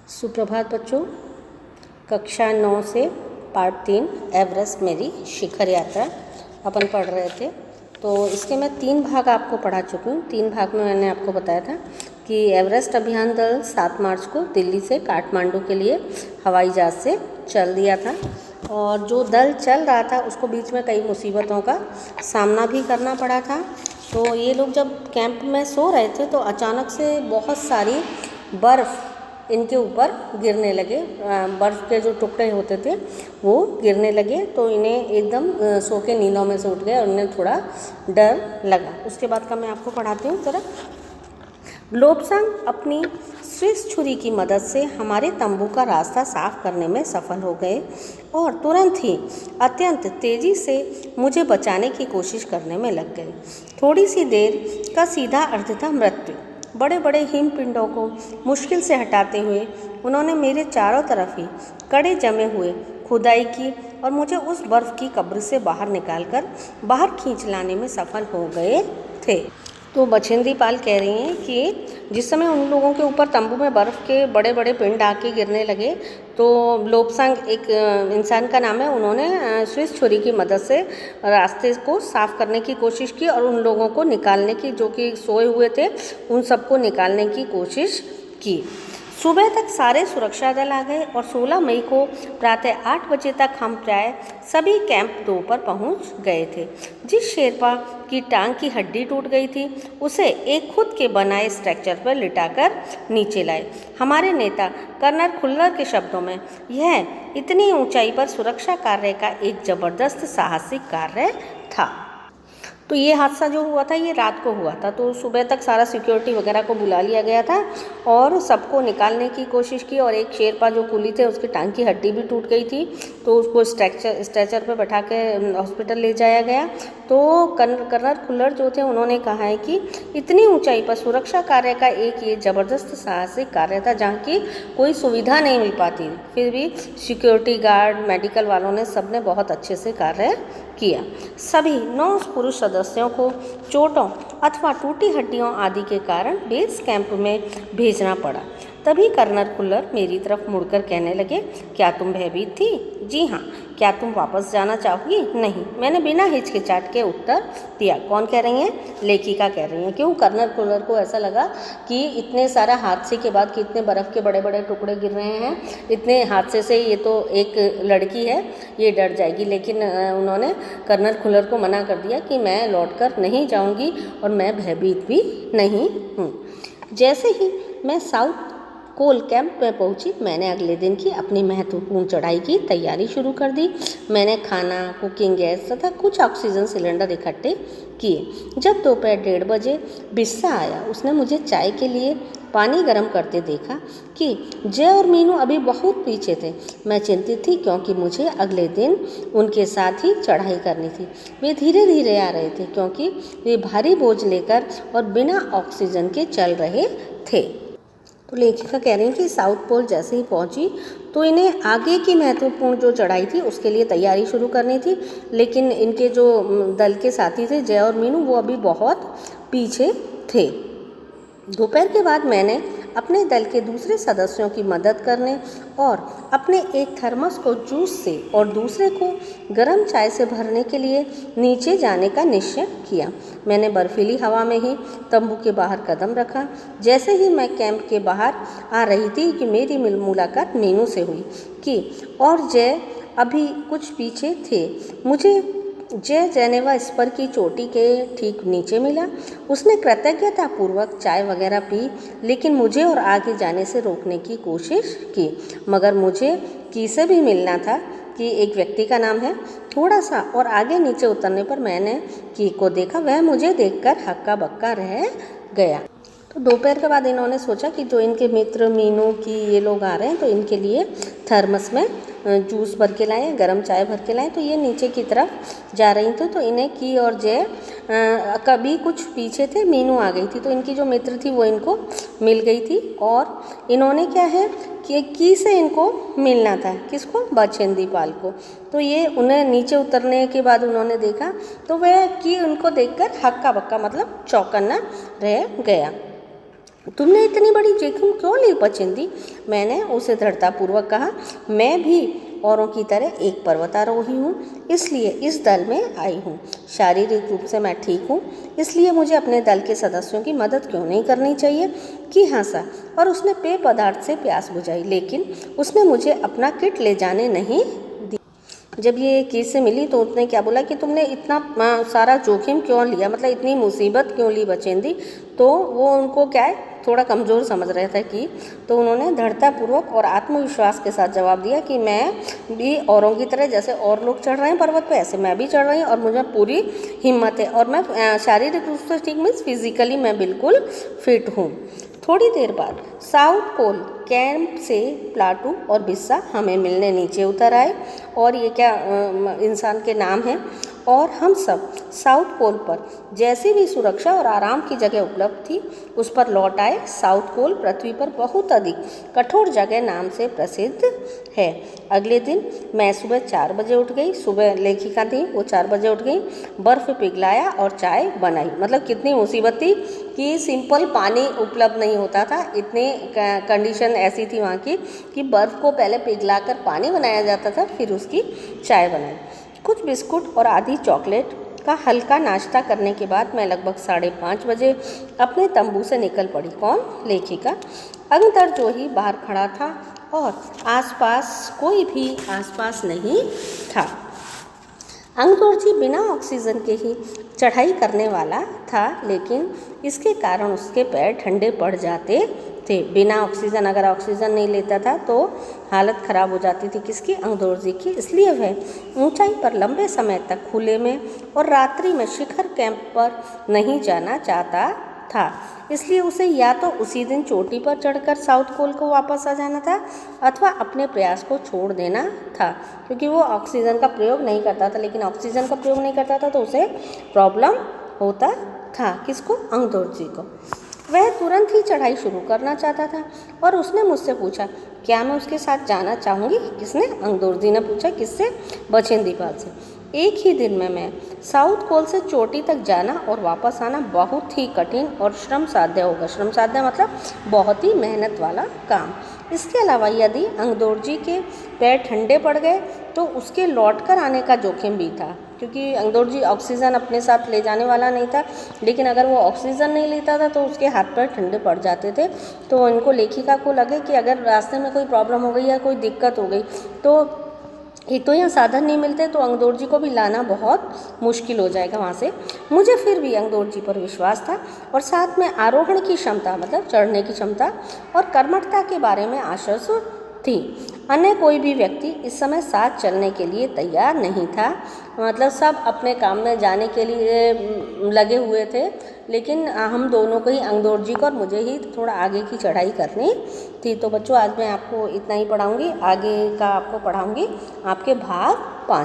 सुप्रभात बच्चों। कक्षा 9 से पार्ट 3 एवरेस्ट मेरी शिखर यात्रा अपन पढ़ रहे थे। तो इसके मैं 3 भाग आपको पढ़ा चुकी हूँ। 3 भाग में मैंने आपको बताया था कि एवरेस्ट अभियान दल 7 मार्च को दिल्ली से काठमांडू के लिए हवाई जहाज़ से चल दिया था और जो दल चल रहा था उसको बीच में कई मुसीबतों का सामना भी करना पड़ा था। तो ये लोग जब कैंप में सो रहे थे तो अचानक से बहुत सारी बर्फ़ इनके ऊपर गिरने लगे। बर्फ़ के जो टुकड़े होते थे वो गिरने लगे तो इन्हें एकदम सो के नींदों में से उठ गए और उन्हें थोड़ा डर लगा। उसके बाद का मैं आपको पढ़ाती हूँ ज़रा। लोब्सांग अपनी स्विस छुरी की मदद से हमारे तंबू का रास्ता साफ करने में सफल हो गए और तुरंत ही अत्यंत तेज़ी से मुझे बचाने की कोशिश करने में लग गए। थोड़ी सी देर का सीधा अर्थ था मृत्यु। बड़े बड़े हिमपिंडों को मुश्किल से हटाते हुए उन्होंने मेरे चारों तरफ ही कड़े जमे हुए खुदाई की और मुझे उस बर्फ़ की कब्र से बाहर निकालकर बाहर खींच लाने में सफल हो गए थे। तो बछेंद्री पाल कह रही हैं कि जिस समय उन लोगों के ऊपर तंबू में बर्फ़ के बड़े बड़े पिंड आके गिरने लगे तो लोब्सांग एक इंसान का नाम है, उन्होंने स्विस छुरी की मदद से रास्ते को साफ़ करने की कोशिश की और उन लोगों को निकालने की, जो कि सोए हुए थे, उन सबको निकालने की कोशिश की। सुबह तक सारे सुरक्षा दल आ गए और 16 मई को प्रातः 8 बजे तक हम प्राय सभी कैंप 2 पर पहुंच गए थे। जिस शेरपा की टांग की हड्डी टूट गई थी उसे एक खुद के बनाए स्ट्रक्चर पर लिटाकर नीचे लाए। हमारे नेता कर्नल खुल्लर के शब्दों में यह इतनी ऊंचाई पर सुरक्षा कार्य का एक जबरदस्त साहसिक कार्य था। तो ये हादसा जो हुआ था ये रात को हुआ था। तो सुबह तक सारा सिक्योरिटी वगैरह को बुला लिया गया था और सबको निकालने की कोशिश की और एक शेरपा जो कुली थे उसकी टांग की हड्डी भी टूट गई थी तो उसको स्ट्रेचर पे बैठा के हॉस्पिटल ले जाया गया। तो कर्नल खुल्लर जो थे उन्होंने कहा है कि इतनी ऊंचाई पर सुरक्षा कार्य का एक ये ज़बरदस्त साहसिक कार्य था जहाँ की कोई सुविधा नहीं मिल पाती, फिर भी सिक्योरिटी गार्ड, मेडिकल वालों ने सबने बहुत अच्छे से कार्य किया। सभी 9 पुरुष सदस्यों को चोटों अथवा टूटी हड्डियों आदि के कारण बेस कैंप में भेजना पड़ा। तभी कर्नल खुल्लर मेरी तरफ मुड़कर कहने लगे, क्या तुम भयभीत थी? जी हाँ। क्या तुम वापस जाना चाहोगी? नहीं, मैंने बिना हिचकिचाहट के उत्तर दिया। कौन कह रही हैं? लेखिका कह रही हैं। क्यों? कर्नल खुल्लर को ऐसा लगा कि इतने सारा हादसे के बाद कि इतने बर्फ़ के बड़े बड़े टुकड़े गिर रहे हैं, इतने हादसे से ये तो एक लड़की है, ये डर जाएगी। लेकिन उन्होंने कर्नल खुल्लर को मना कर दिया कि मैं लौटकर नहीं जाऊंगी और मैं भयभीत भी नहीं हूँ। जैसे ही मैं साउथ कोल कैंप में पहुंची मैंने अगले दिन की अपनी महत्वपूर्ण चढ़ाई की तैयारी शुरू कर दी। मैंने खाना, कुकिंग गैस तथा कुछ ऑक्सीजन सिलेंडर इकट्ठे किए। जब दोपहर 1:30 बजे बिस्सा आया उसने मुझे चाय के लिए पानी गर्म करते देखा कि जय और मीनू अभी बहुत पीछे थे। मैं चिंतित थी क्योंकि मुझे अगले दिन उनके साथ ही चढ़ाई करनी थी। वे धीरे धीरे आ रहे थे क्योंकि वे भारी बोझ लेकर और बिना ऑक्सीजन के चल रहे थे। तो लेखिका कह रही हैं कि साउथ पोल जैसे ही पहुंची तो इन्हें आगे की महत्वपूर्ण जो चढ़ाई थी उसके लिए तैयारी शुरू करनी थी, लेकिन इनके जो दल के साथी थे जय और मीनू वो अभी बहुत पीछे थे। दोपहर के बाद मैंने अपने दल के दूसरे सदस्यों की मदद करने और अपने एक थर्मस को जूस से और दूसरे को गर्म चाय से भरने के लिए नीचे जाने का निश्चय किया। मैंने बर्फीली हवा में ही तंबू के बाहर कदम रखा। जैसे ही मैं कैंप के बाहर आ रही थी कि मेरी मुलाकात मीनू से हुई कि और जय अभी कुछ पीछे थे। मुझे जय जेनेवा स्पर की चोटी के ठीक नीचे मिला। उसने कृतज्ञतापूर्वक चाय वगैरह पी, लेकिन मुझे और आगे जाने से रोकने की कोशिश की। मगर मुझे की से भी मिलना था कि एक व्यक्ति का नाम है। थोड़ा सा और आगे नीचे उतरने पर मैंने की को देखा। वह मुझे देखकर हक्का बक्का रह गया। तो दोपहर के बाद इन्होंने सोचा कि जो इनके मित्र मीनू की ये लोग आ रहे हैं तो इनके लिए थर्मस में जूस भर के लाएँ, गर्म चाय भर के लाएँ। तो ये नीचे की तरफ जा रही थी तो इन्हें की और जय कभी कुछ पीछे थे, मीनू आ गई थी तो इनकी जो मित्र थी वो इनको मिल गई थी और इन्होंने क्या है कि की से इनको मिलना था। किसको? बछेंद्री पाल को। तो ये उन्हें नीचे उतरने के बाद उन्होंने देखा तो वह की उनको देखकर हक्का बक्का मतलब चौकन्ना रह गया। तुमने इतनी बड़ी जोखिम क्यों ली बचिंदी? मैंने उसे दृढ़तापूर्वक कहा। मैं भी औरों की तरह एक पर्वतारोही हूँ, इसलिए इस दल में आई हूँ। शारीरिक रूप से मैं ठीक हूँ, इसलिए मुझे अपने दल के सदस्यों की मदद क्यों नहीं करनी चाहिए? कि हंसा और उसने पेय पदार्थ से प्यास बुझाई, लेकिन उसने मुझे अपना किट ले जाने नहीं दी। जब ये केस से मिली तो उसने क्या बोला कि तुमने इतना सारा जोखिम क्यों लिया, मतलब इतनी मुसीबत क्यों ली बचेंदी? तो वो उनको क्या है, थोड़ा कमज़ोर समझ रहे थे कि, तो उन्होंने दृढ़तापूर्वक और आत्मविश्वास के साथ जवाब दिया कि मैं भी औरों की तरह, जैसे और लोग चढ़ रहे हैं पर्वत पे, ऐसे मैं भी चढ़ रही हूँ और मुझे पूरी हिम्मत है और मैं शारीरिक रूप से ठीक, मीन्स फिजिकली मैं बिल्कुल फिट हूँ। थोड़ी देर बाद साउथ पोल कैंप से प्लाटू और बिस्सा हमें मिलने नीचे उतर आए, और ये क्या इंसान के नाम हैं, और हम सब साउथ पोल पर जैसी भी सुरक्षा और आराम की जगह उपलब्ध थी उस पर लौट आए। साउथ पोल पृथ्वी पर बहुत अधिक कठोर जगह नाम से प्रसिद्ध है। अगले दिन मैं सुबह 4 बजे उठ गई। सुबह लेखिका थी, वो 4 बजे उठ गई, बर्फ़ पिघलाया और चाय बनाई। मतलब कितनी मुसीबत थी कि सिंपल पानी उपलब्ध नहीं होता था, इतनी कंडीशन ऐसी थी वहाँ की कि बर्फ़ को पहले पिघलाकर पानी बनाया जाता था, फिर उसकी चाय बनाई। कुछ बिस्कुट और आधी चॉकलेट का हल्का नाश्ता करने के बाद मैं लगभग 5:30 बजे अपने तंबू से निकल पड़ी। कौन? लेखिका। अंगदर्जोही बाहर खड़ा था और आसपास कोई भी आसपास नहीं था। अंगदर्जी बिना ऑक्सीजन के ही चढ़ाई करने वाला था, लेकिन इसके कारण उसके पैर ठंडे पड़ जाते थे। बिना ऑक्सीजन, अगर ऑक्सीजन नहीं लेता था तो हालत ख़राब हो जाती थी किसकी? अंगदर्जी की। इसलिए वह ऊंचाई पर लंबे समय तक खुले में और रात्रि में शिखर कैंप पर नहीं जाना चाहता था। इसलिए उसे या तो उसी दिन चोटी पर चढ़कर साउथ पोल को वापस आ जाना था अथवा अपने प्रयास को छोड़ देना था, क्योंकि वो ऑक्सीजन का प्रयोग नहीं करता था। लेकिन ऑक्सीजन का प्रयोग नहीं करता था तो उसे प्रॉब्लम होता था। किसको? अंगदर्जी को। वह तुरंत ही चढ़ाई शुरू करना चाहता था और उसने मुझसे पूछा क्या मैं उसके साथ जाना चाहूँगी? किसने? अंगदर्जी ने पूछा। किससे? बचेंदी पाल से। एक ही दिन में मैं साउथ पोल से चोटी तक जाना और वापस आना बहुत ही कठिन और श्रम साध्य होगा। श्रम साध्य मतलब बहुत ही मेहनत वाला काम। इसके अलावा यदि अंगदर्जी के पैर ठंडे पड़ गए तो उसके लौटकर आने का जोखिम भी था, क्योंकि अंगदर्जी ऑक्सीजन अपने साथ ले जाने वाला नहीं था। लेकिन अगर वो ऑक्सीजन नहीं लेता था तो उसके हाथ पैर ठंडे पड़ जाते थे। तो इनको, लेखिका को लगे कि अगर रास्ते में कोई प्रॉब्लम हो गई या कोई दिक्कत हो गई तो एक तो यहाँ साधन नहीं मिलते, तो अंगदर्जी को भी लाना बहुत मुश्किल हो जाएगा वहाँ से। मुझे फिर भी अंगदर्जी पर विश्वास था और साथ में आरोहण की क्षमता, मतलब चढ़ने की क्षमता और कर्मठता के बारे में आश्वस्त थी। अन्य कोई भी व्यक्ति इस समय साथ चलने के लिए तैयार नहीं था। मतलब सब अपने काम में जाने के लिए लगे हुए थे, लेकिन हम दोनों को ही, अंगदर्जी को और मुझे ही, थोड़ा आगे की चढ़ाई करनी थी। तो बच्चों आज मैं आपको इतना ही पढ़ाऊँगी, आगे का आपको पढ़ाऊँगी आपके भाग 5।